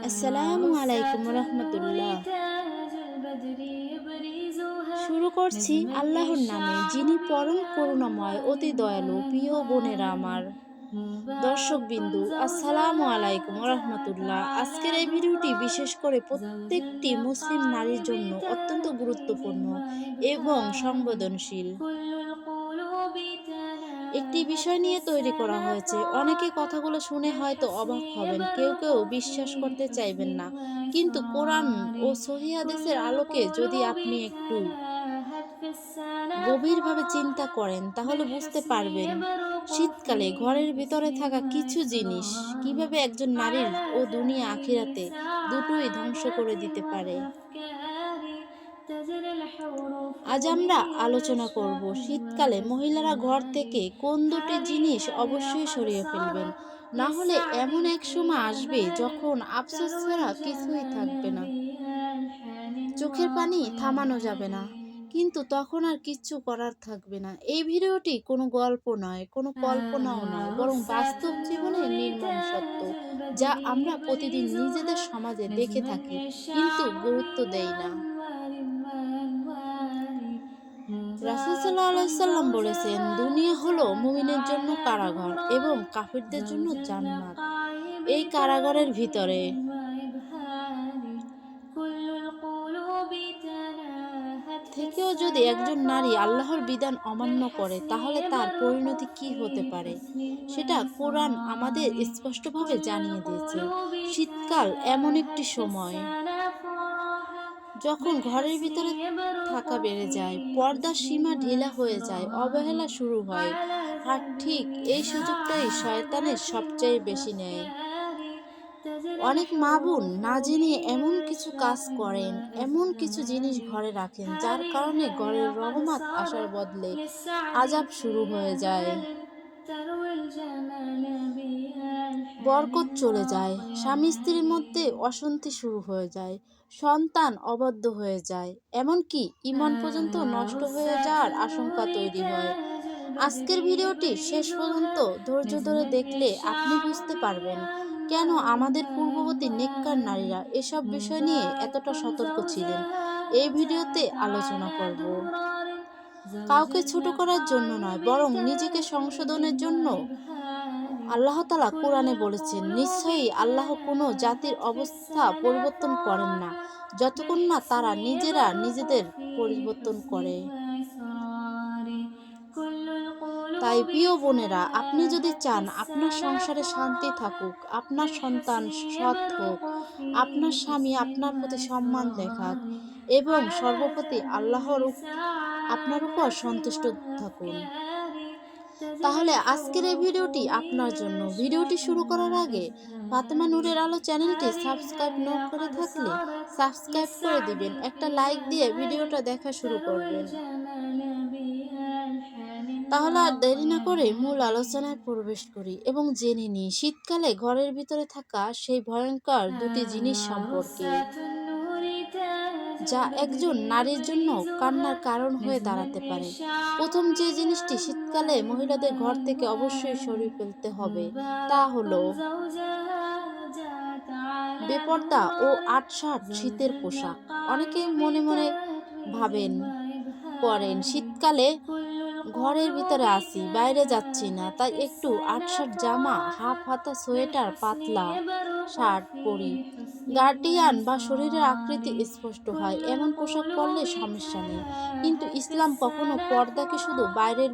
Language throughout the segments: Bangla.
আসসালামু আলাইকুম রহমতুল্লাহ। শুরু করছি আল্লাহর নামে, যিনি পরম করুণাময়, অতি দয়ালু। প্রিয় বোনেরা আমার, দর্শক বিন্দু, আসসালামু আলাইকুম রহমতুল্লাহ। আজকের এই ভিডিওটি বিশেষ করে প্রত্যেকটি মুসলিম নারীর জন্য অত্যন্ত গুরুত্বপূর্ণ এবং সংবেদনশীল একটি বিষয় নিয়ে তৈরি করা হয়েছে। অনেকে কথাগুলো শুনে হয়তো অবাক হবেন, কেউ কেউ বিশ্বাস করতে চাইবেন না, কিন্তু কোরআন ও সহিহ হাদিসের আলোকে যদি আপনি একটু গভীরভাবে চিন্তা করেন তাহলে বুঝতে পারবেন শীতকালে ঘরের ভিতরে থাকা কিছু জিনিস কিভাবে একজন নারীর ও দুনিয়া আখিরাতে দুটোই ধ্বংস করে দিতে পারে। আজ আমরা আলোচনা করব শীতকালে মহিলারা ঘর থেকে কোন দুটি জিনিস অবশ্যই সরিয়ে ফেলবেন, না হলে এমন এক সময় আসবে যখন আফসোস ছাড়া কিছুই থাকবে না। চোখের পানি থামানো যাবে না, কিন্তু তখন আর কিচ্ছু করার থাকবে না। এই ভিডিওটি কোনো গল্প নয়, কোনো কল্পনাও নয়, বরং বাস্তব জীবনের নির্মম সত্য, যা আমরা প্রতিদিন নিজেদের সমাজে দেখে থাকি কিন্তু গুরুত্ব দেই না। রাসূল সাল্লাল্লাহু আলাইহি সাল্লাম বলেছেন, দুনিয়া হলো মুমিনের জন্য কারাগার এবং কাফিরদের জন্য জান্নাত। এই কারাগারের ভিতরে থেকেও যদি একজন নারী আল্লাহর বিধান অমান্য করে তাহলে তার পরিণতি কি হতে পারে সেটা কোরআন আমাদের স্পষ্টভাবে জানিয়ে দিয়েছে। শীতকাল এমন একটি সময় যখন ঘরের ভিতরে থাকা বেড়ে যায়, পর্দার সীমা ঢিলা হয়ে যায়, অবহেলা শুরু হয়, আর ঠিক এই সুযোগটাই শয়তানের সবচেয়ে বেশি নেয়। অনেক মা বোন না জেনে এমন কিছু কাজ করেন, এমন কিছু জিনিস ঘরে রাখেন যার কারণে ঘরের রহমত আসার বদলে আযাব শুরু হয়ে যায়। বরকত চলে যায়, স্বামী স্ত্রীর মধ্যে অশান্তি শুরু হয়ে যায়, সন্তান অবাধ্য হয়ে যায়, এমনকি ঈমান পর্যন্ত নষ্ট হয়ে যাওয়ার আশঙ্কা তৈরি হয়। আজকের ভিডিওটি শেষ পর্যন্ত ধৈর্য ধরে দেখলে আপনি বুঝতে পারবেন কেন আমাদের পূর্ববর্তী নেককার নারীরা এসব বিষয় নিয়ে এতটা সতর্ক ছিলেন। এই ভিডিওতে আলোচনা করব কাউকে ছোট করার জন্য নয়, বরং নিজেকে সংশোধনের জন্য। আল্লাহ তাআলা কোরআনে বলেছেন, নিশ্চয়ই আল্লাহ কোনো জাতির অবস্থা পরিবর্তন করেন না যতক্ষণ না তারা নিজেরা নিজেদের পরিবর্তন করে। তাই প্রিয় বোনেরা, আপনি যদি চান আপনার সংসারে শান্তি থাকুক, আপনার সন্তান সৎ হোক, আপনার স্বামী আপনার প্রতি সম্মান দেখাক এবং সর্বোপরি আল্লাহর আপনার উপর সন্তুষ্ট থাকুন, তাহলে আজকের এই ভিডিওটি আপনার জন্য। ভিডিওটি শুরু করার আগে ফাতেমা নূরের আলো চ্যানেলটি সাবস্ক্রাইব না করে থাকলে সাবস্ক্রাইব করে দিবেন, একটা লাইক দিয়ে ভিডিওটা দেখা শুরু করবেন। তাহলে আর দেরি না করে মূল আলোচনায় প্রবেশ করি এবং জেনে নিই শীতকালে ঘরের ভিতরে থাকা সেই ভয়ঙ্কর দুটি জিনিস সম্পর্কে, যা একজন নারীর জন্য কান্নার কারণ হয়ে দাঁড়াতে পারে। প্রথম যে জিনিসটি শীতকালে মহিলাদের ঘর থেকে অবশ্যই সরিয়ে ফেলতে হবে তা হলো বেপর্দা ও আটশাট শীতের পোশাক। অনেকে মনে মনে ভাবেন করেন, শীতকালে ঘরের ভিতরে আছি, বাইরে যাচ্ছি না, তাই একটু আটশাট জামা, হাফ হাতা সোয়েটার, পাতলা শার্ট পরি, গার্ডিয়ান বা শরীরের আকৃতি স্পষ্ট হয় এমন পোশাক পরলে সমস্যা নেই। কিন্তু ইসলাম কখনো পর্দাকে শুধু বাইরের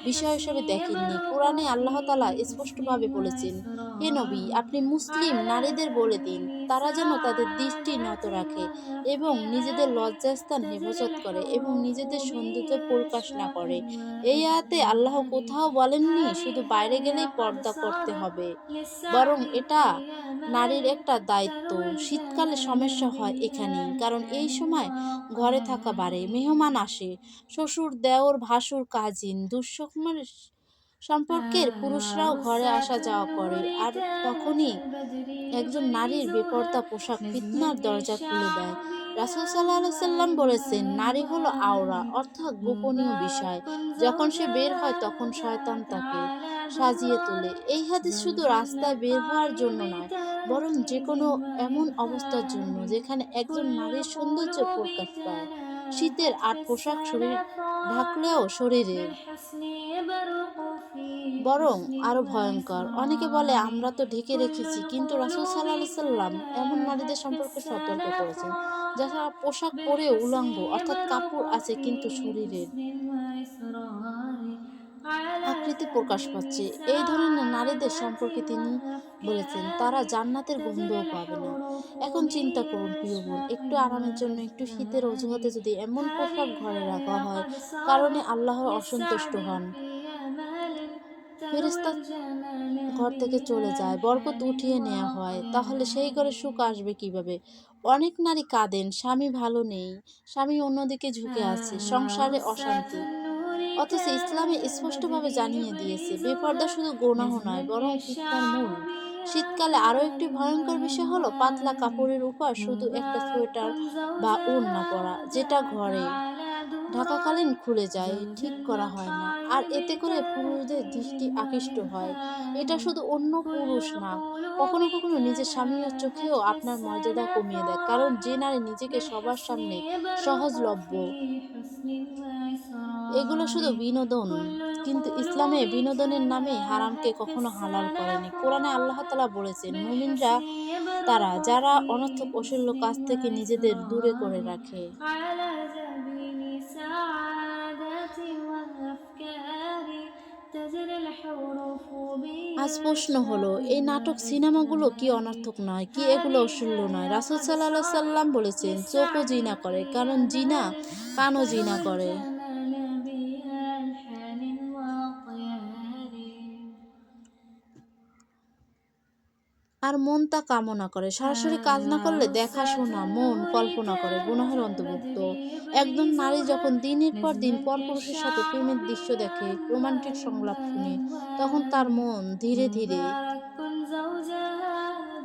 বিষয় হিসেবে দেখেননি। কোরআনে আল্লাহ তাআলা স্পষ্টভাবে বলেছেন, হে নবী, আপনি মুসলিম নারীদের বলে দিন তারা যেন তাদের দৃষ্টি নত রাখে এবং নিজেদের লজ্জাস্থান হেফাজত করে এবং নিজেদের সৌন্দর্য প্রকাশ না করে। এই আয়াতে আল্লাহ কোথাও বলেননি শুধু বাইরে গেলেই পর্দা করতে হবে, বরং এটা নারীর একটা দায়িত্ব। শীতকালে সমস্যা হয় এখানেই, কারণ এই সময় ঘরে থাকা বাড়ে, মেহমান আসে, শ্বশুর, দেওর, ভাসুর, কাজিন, দুঃস্বপ্নের সম্পর্কের পুরুষরাও ঘরে আসা যাওয়া করে, আর তখনই একজন নারীর বেপরদা পোশাক ফিতনার দরজা খুলে দেয়। রাসূল সাল্লাল্লাহু আলাইহি সাল্লাম বলেছেন, নারী হলো আওরা, অর্থাৎ গোপনীয় বিষয়। যখন সে বের হয় তখন শয়তান তাকে সাজিয়ে তোলে। এই হাদিস শুধু রাস্তায় বের হওয়ার জন্য নয়, বরং যেকোনো এমন অবস্থার জন্য যেখানে একজন নারীর সৌন্দর্য প্রকাশ পায়। শীতের আট পোশাক শরীর ঢাকলেও শরীরের বরং আরো ভয়ঙ্কর। অনেকে বলে আমরা তো ঢেকে রেখেছি, কিন্তু রাসূল সাল্লাল্লাহু আলাইহি সাল্লাম এমন নারীদের সম্পর্কে সতর্ক করেছেন যারা পোশাক পরেও উলঙ্গ, অর্থাৎ কাপড় আছে কিন্তু শরীরের আকৃতি প্রকাশ পাচ্ছে। এই ধরনের নারীদের সম্পর্কে তিনি বলেছেন তারা জান্নাতের গন্ধও পাবে না। এখন চিন্তা করুন প্রিয় বোন, একটু আরামের জন্য একটু শীতের অজুহাতে যদি এমন পোশাক ঘরে রাখা হয়, কারণে আল্লাহর অসন্তুষ্ট হন, ফেরেশতা ঘর থেকে চলে যায়, বরকত উঠিয়ে নেওয়া হয়, তাহলে সেই ঘরে সুখ আসবে কিভাবে? অনেক নারী কাঁদেন, স্বামী ভালো নেই, স্বামী অন্যদিকে ঝুঁকে আছে, সংসারে অশান্তি। অথচ ইসলামে স্পষ্টভাবে জানিয়ে দিয়েছে বেপর্দা শুধু গুনাহ নয়, বরং ফিতনার মূল। শীতকালে আরো একটি ভয়ঙ্কর বিষয় হলো পাতলা কাপড়ের উপর শুধু একটা সোয়েটার বা ওড়না পরা, যেটা ঘরে ঢাকাকালীন খুলে যায়, ঠিক করা হয় না। আর এতে করে পুরুষদের দৃষ্টি আকৃষ্ট হয়। এটা শুধু অন্য পুরুষ না, কখনো কখনো নিজের স্বামীর চোখেও আপনার মর্যাদা কমিয়ে দেয়। কারণ যে নারী নিজেকে সবার সামনে সহজলভ্য, এগুলো শুধু বিনোদন। কিন্তু ইসলামে বিনোদনের নামে হারামকে কখনো হালাল করেনি। কোরআনে আল্লাহ তাআলা বলেছেন, মুমিনরা তারা যারা অনর্থক অশ্লীল কাজ থেকে নিজেদের দূরে করে রাখে। على جبين سعادتي وأفكاري تجري الحروف আজ প্রশ্ন হলো, এই নাটক بإشارة সিনেমাগুলো কি جاري অনর্থক নয়? কি এগুলো هذه অশ্লীল নয়? هي রাসূল قد সাল্লাল্লাহু আলাইহি صارت সাল্লাম বলেছেন, চোখও للسعد জিনা করে, في কারণ জিনা أمال কানও জিনা تروي করে। الجمال بألحان وأطيار আর মন তা কামনা করে। সরাসরি কাজ না هذا করলে رصاص দেখাশোনা মন النور কল্পনা করে تاج গুনাহের অন্তর্ভুক্ত। البدر একজন নারী يبرزها যখন দিনের পর দিন نجمك পরপুরুষের সাথে প্রেমের الشعب দৃশ্য দেখে, রোমান্টিক بألوان সংলাপ শুনে, তখন তার وأنوار মন ধীরে ধীরে مبارك زوجها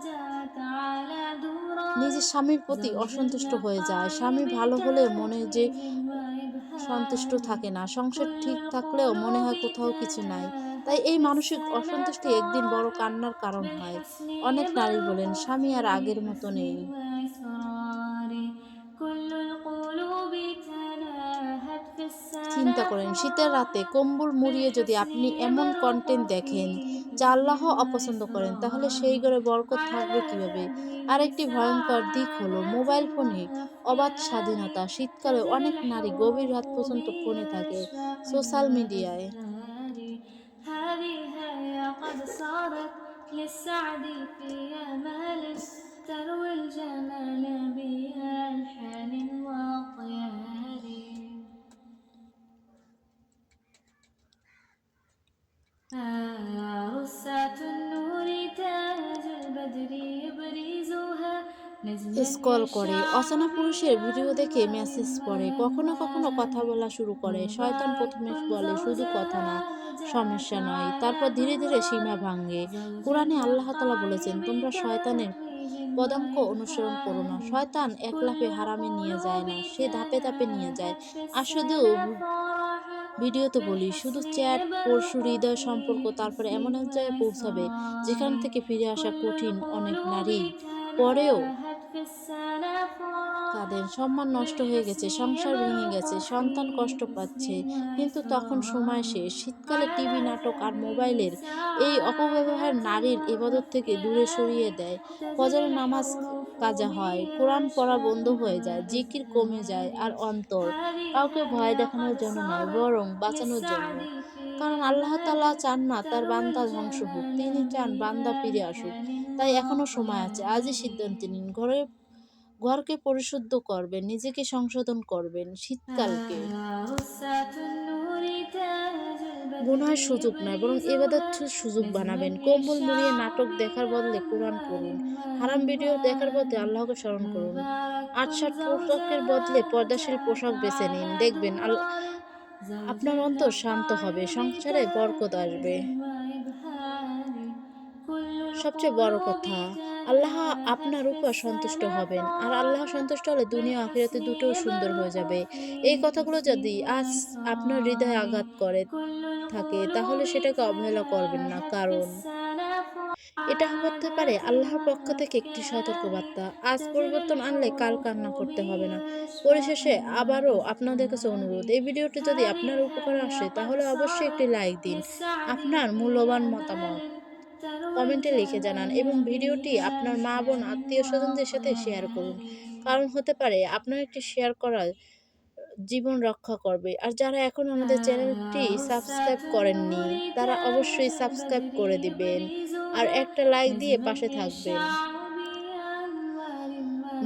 جاءت على دوران নিজের স্বামীর প্রতি زوج অসন্তুষ্ট হয়ে যায়। المقام স্বামী ভালো হলে মনে যে بتتويج সন্তুষ্ট وإبهار থাকে না। সংসার كل ঠিক থাকলেও মনে القلوب হয় কোথাও কিছু নাই। তাই تناهت এই في মানসিক السنة অসন্তুষ্টি একদিন বড় فرح কান্নার কারণ من হয়। حسن অনেক নারী বলেন, يبرق স্বামী في আর আগের মতো حسن নেই। وإصرار كل القلوب تناهت في চিন্তা السنة করেন, শীতের فرح রাতে কম্বল من মুড়িয়ে যদি حسن আপনি এমন يبرق কন্টেন্ট في দেখেন যা حسن আল্লাহ অপছন্দ করেন, তাহলে وإصرار সেই ঘরে বরকত على থাকবে কিভাবে? جبين আরেকটি ভয়ঙ্কর দিক হলো سعادة মোবাইল ফোনে অবাধ وأفكار স্বাধীনতা। শীতকালে تجري অনেক নারী গভীর الحروف রাত পর্যন্ত ফোনে থাকে, بأشواق সোশ্যাল মিডিয়ায়। وأزهار هذه هي قد صارت للسعد في أمال تروي الجمال بألحان وأطيار رصاة النور تاج البدر يبرزها نجما স্ক্রল করে, يشع অচেনা পুরুষের ভিডিও দেখে بأنوار মেসেজ পড়ে, কখনো কখনো وأنوار কথা বলা শুরু করে। শয়তান مبارك প্রথমে বলে শুধু কথা زوجها না, جاءت সমস্যা নয়, على তারপর ধীরে ধীরে درار সীমা ভাঙে। زوج কোরআনে আল্লাহ তাআলা المقام বলেছেন, তোমরা শয়তানের بتتويج পদাঙ্ক অনুসরণ করো না। وإبهار শয়তান এক كل লাফে হারামে নিয়ে যায় القلوب না, সে ধাপে ধাপে নিয়ে যায়। تناهت في আর শুধু السنة فرح ভিডিওতে من বলি, শুধু حسن চ্যাট, পরশু يبرق হৃদয় في সম্পর্ক, তারপরে حسن এমন এক জায়গায় পৌঁছাবে যেখান وإصرار থেকে ফিরে আসা كل কঠিন। অনেক القلوب নারী পরেও تناهت في السنة فرح কাঁদেন, সম্মান من নষ্ট হয়ে حسن গেছে, সংসার ভেঙে يبرق গেছে, في সন্তান কষ্ট حسن পাচ্ছে, কিন্তু তখন সময় وإصرار শেষ। শীতকালে على টিভি, নাটক আর جبين মোবাইলের এই অপব্যবহার سعادة নারীর ইবাদত থেকে দূরে وأفكار সরিয়ে দেয়। تجري ফজরের নামাজ الحروف কাজা হয়, কোরআন পড়া বন্ধ بأشواق হয়ে যায়, জিকির কমে যায়, وأزهار আর অন্তর هذه কাউকে ভয় هي দেখানোর قد জন্য নয়, صارت বরং বাঁচানোর জন্য। للسعد في কারণ আল্লাহ أمال তাআলা চান না তার تروي বান্দা ধ্বংস হোক, الجمال তিনি চান বান্দা ফিরে আসুক। بألحان তাই এখনো সময় আছে, আজই وأطيار সিদ্ধান্ত নিন। ঘরকে পরিশুদ্ধ করবেন, নিজেকে সংশোধন করবেন। শীতকালকে رصاة النور تاج البدر গুনাহের সুযোগ নয়, বরং يبرزها ইবাদতের সুযোগ نجما বানাবেন। কম্বল মুড়িয়ে يشع নাটক দেখার বদলে কোরআন পড়ুন। بأنوار হারাম ভিডিও দেখার বদলে আল্লাহকে وأنوار স্মরণ করুন। مبارك আটশাট পোশাকের زوجها বদলে পর্দাশীল جاءت পোশাক বেছে নিন। على দেখবেন درار زوج আপনার অন্তর শান্ত المقام হবে, সংসারে বরকত بتتويج আসবে। وإبهار كل সবচেয়ে বড় القلوب কথা, আল্লাহ تناهت আপনার في উপর সন্তুষ্ট السنة হবেন। আর আল্লাহ فرح সন্তুষ্ট হলে من দুনিয়া আখিরাতে حسن দুটোই সুন্দর হয়ে يبرق যাবে। في এই কথাগুলো حسن যদি আজ আপনার হৃদয়ে وإصرار আঘাত করে, كل থাকে তাহলে সেটাকে অবহেলা করবেন না, কারণ السلف এটা হতে পারে আল্লাহর পক্ষ থেকে একটি بأدباري সতর্কবার্তা। আজ تزل পরিবর্তন আনলে কাল কান্না الحروف করতে হবে না। পরিশেষে بالشعر আবারও আপনাদের কাছে অনুরোধ, كالثرى এই ভিডিওটি যদি আপনার فبها উপকারে আসে قد তাহলে অবশ্যই একটি صارت লাইক দিন। للسعد আপনার في মূল্যবান মতামত أمان تروي কমেন্টে লিখে জানান এবং ভিডিওটি التهاني আপনার মা, বোন, بأشجان আত্মীয়স্বজনদের সাথে শেয়ার করুন। وأقارب কারণ হতে পারে আপনার একটি শেয়ার করা জীবন রক্ষা করবে। আর যারা এখনো আমাদের চ্যানেলটি غصة সাবস্ক্রাইব করেননি, النور তারা تاج অবশ্যই সাবস্ক্রাইব করে البدر দিবেন। আর يبرزها একটা লাইক দিয়ে পাশে يزهو থাকবেন। الشعب بأنوار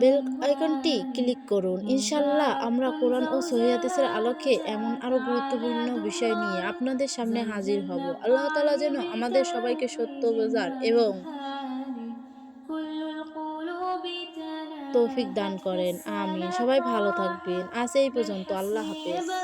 বেল আইকনটি وألوان ক্লিক করুন। ইনশাআল্লাহ আমরা مبارك কোরআন ও সহিহ হাদিসের زوجها আলোকে এমন আরো وتعالى গুরুত্বপূর্ণ বিষয় নিয়ে دخان আপনাদের সামনে হাজির হব। زلزلنا আল্লাহ তাআলা যেন الطالب আমাদের সবাইকে সত্য بتوفيق বোঝার এবং وإبهار كل القلوب তৌফিক দান تلاهت في করেন। আমিন। সবাই السلف ভালো থাকবেন। আজ এই পর্যন্ত। আল্লাহ হাফেজ। بالحسن